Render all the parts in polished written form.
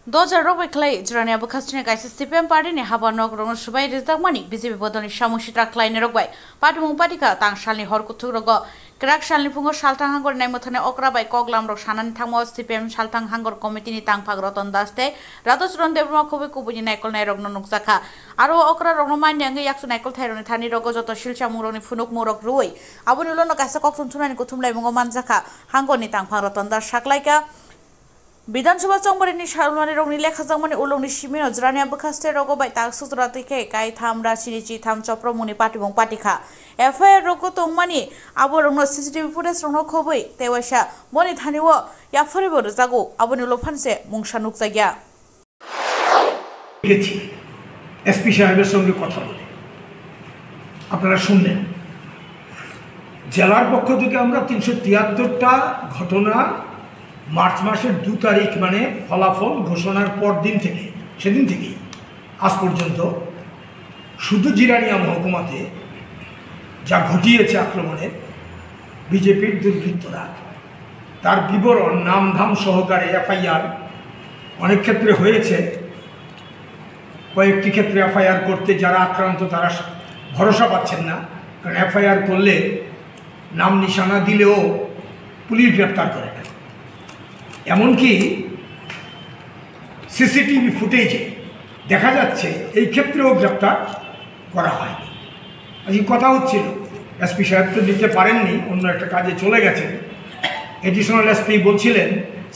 Boldorzer rwkha jrani abkhastine kaisa Cpim party ni haba nogrong swbai rizakmani BJP bodoni samung sitra khwlainai rokbai patimung patika tangsalni horkuthuk rogo krak salni phungo saltang hangor naimothane okrabai koglam rok sanani thangmo Cpim saltang hangor committee ni tangphag Ratan daste radosron debrma khobe kubuni naikol nai rogno nukjaka aro okra rogno mani ange yaksu naikol thaironi thani rogo joto silchamung rokni phunuk murok ruoi aboni ulono kaisa kokthum thunani kuthumlai mungo manjaka hangoni tangphag Ratan das saklaika বিধানসভা চংবারিনি সালমানি রংনি লেখা জংমানি উলংনি Cimino জরানি আবখাস্তে রগবাই তাক সুতরাতিকে কাই থামরা সিনিচি থাম চপ্রমুনি পাটিবং পাটিখা FIR রগো তংমানি আবো রংনো CCTV footage রংনো খবই তেওয়াসা মনি থানিও ইয়াফারিবো রজাগো আবনি উলফানসে মুংসা নুকজাগিয়া গেছি SP সাহেবের সঙ্গে কথা বলে আপনারা শুনলেন জেলার পক্ষ থেকে আমরা 373টা ঘটনা মার্চ মাসের 2 তারিখ মানে ফলাফল ঘোষণার পর দিন থেকে সেদিন থেকে আজ পর্যন্ত শুধু জিরানিয়া মহকুমাতে যা ঘটিয়েছে আক্রমণের বিজেপির দুর্বৃত্তরা তার বিবরণ নামধাম সহকারে এফআইআর অনেক ক্ষেত্রে হয়েছে কয়েকটি ক্ষেত্রে এফআইআর করতে যারা আক্রান্ত তারা ভরসা পাচ্ছেন না কারণ এফআইআর করলে নাম নিশানা দিলেও পুলিশ গ্রেপ্তার করে না এমনকি সিসিটিভি ফুটেজে দেখা যাচ্ছে এই ক্ষেত্রেও গ্রেপ্তার করা হয়নি আজ কথা হচ্ছিল এসপি সাহেব তো দিতে পারেননি অন্য একটা কাজে চলে গেছেন এডিশনাল এসপি বলছিলেন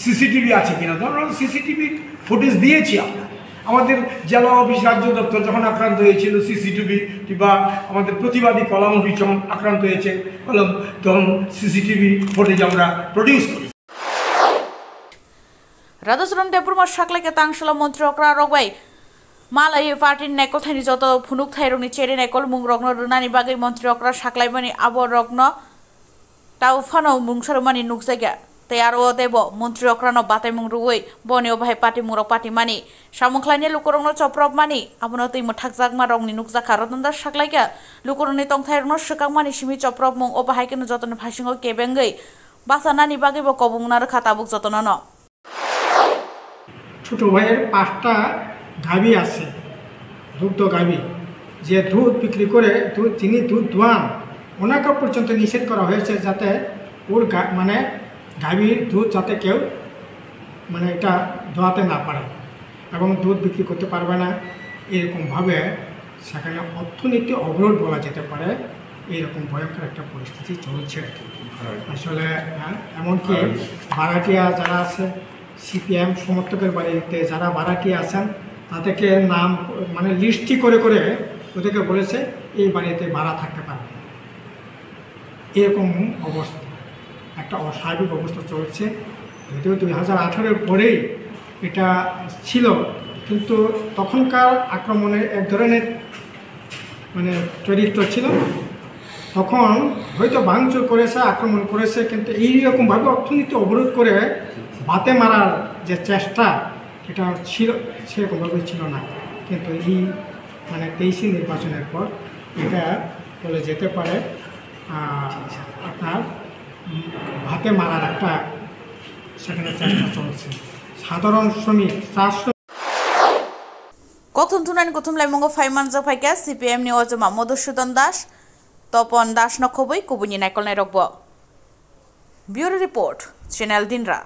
সিসিটিভি আছে কিনা ধরুন সিসিটিভি ফুটেজ দিয়েছি আমরা আমাদের জেলা অফিস রাজ্য দপ্তর যখন আক্রান্ত হয়েছিল সিসিটিভি বা আমাদের প্রতিবাদী কলাম অফিস যখন আক্রান্ত হয়েছে কলম তখন সিসিটিভি ফুটেজ আমরা প্রডিউস করি রাদসরন দেবরমা সাকলাইকে তাংশলা মন্ত্রী অকরা রগবাই মালাই পার্টির নাইকল থাইনি যত ফুনুক থাইরংনি চেরে নাইকল মুং রগ্ন রুনানি বাগै মন্ত্রী অকরা সাকলাইমানি আবো রগ্ন তাও ফানো মুংসারমানি নুকজাগা তে আরো দেব মন্ত্রী অকরানো বাতাই মুং রুই বনিও ভাই পার্টি মুরক পার্টি মানি samung khwlainai lukurongno choprok mani abono tuimo thakjakma rongni nukjaka Ratan saklaika lukurongni tongthairongno swkakmani simi choprok mung obahaikeno jotoni phasingo kebengei basanani bagै bo kobungna rwkha tabuk jotonono ছোট ভাইয়ের 5টা গাভী আছে দুগ্ধ গাভী যে দুধ বিক্রি করে তিনি দুধ দোয়ান ওনাকে পর্যন্ত নিষেধ করা হয়েছে যাতে ওর মানে গাভীর দুধ যাতে কেউ মানে এটা দোয়াতে না পারে এবং দুধ বিক্রি করতে পারবে না এরকমভাবে সেখানে অর্থনীতি অবরোধ বলা যেতে পারে এইরকম ভয়ঙ্কর একটা পরিস্থিতি চলছে আর কি আসলে এমনকি ভাড়াটিয়া যারা আছে সিপিএম সমর্থকের বাড়িতে যারা ভাড়াটিয়া আছেন তাদেরকে নাম মানে লিস্টি করে করে ওদেরকে বলেছে এই বাড়িতে ভাড়া থাকতে পারবে না এরকম অবস্থা একটা অস্বাভাবিক অবস্থা চলছে যদিও 2018-এর পরেই এটা ছিল কিন্তু তখনকার আক্রমণের এক ধরনের মানে চরিত্র ছিল তখন হয়তো ভাঙচুর করেছে আক্রমণ করেছে কিন্তু এইরকমভাবে অর্থনীতি অবরোধ করে বাতে মারার যে চেষ্টা এটা ছিল সেরকমভাবে ছিল না কিন্তু এই মানে 23 নির্বাচনের পর এটা বলে যেতে পারে আপনার ভাতে মারার একটা সেখানে চেষ্টা চলছে সাধারণ শ্রমিক 400 কথম থুনানি কথমলাই মঙ্গ ফাইমান জাফাইকা সিপিএম নি অজমা মধুসূদন দাস তপন দাস নখবই কুবুনি নাইকল নাইরকব ব্যুরো রিপোর্ট চ্যানেল দিনরা।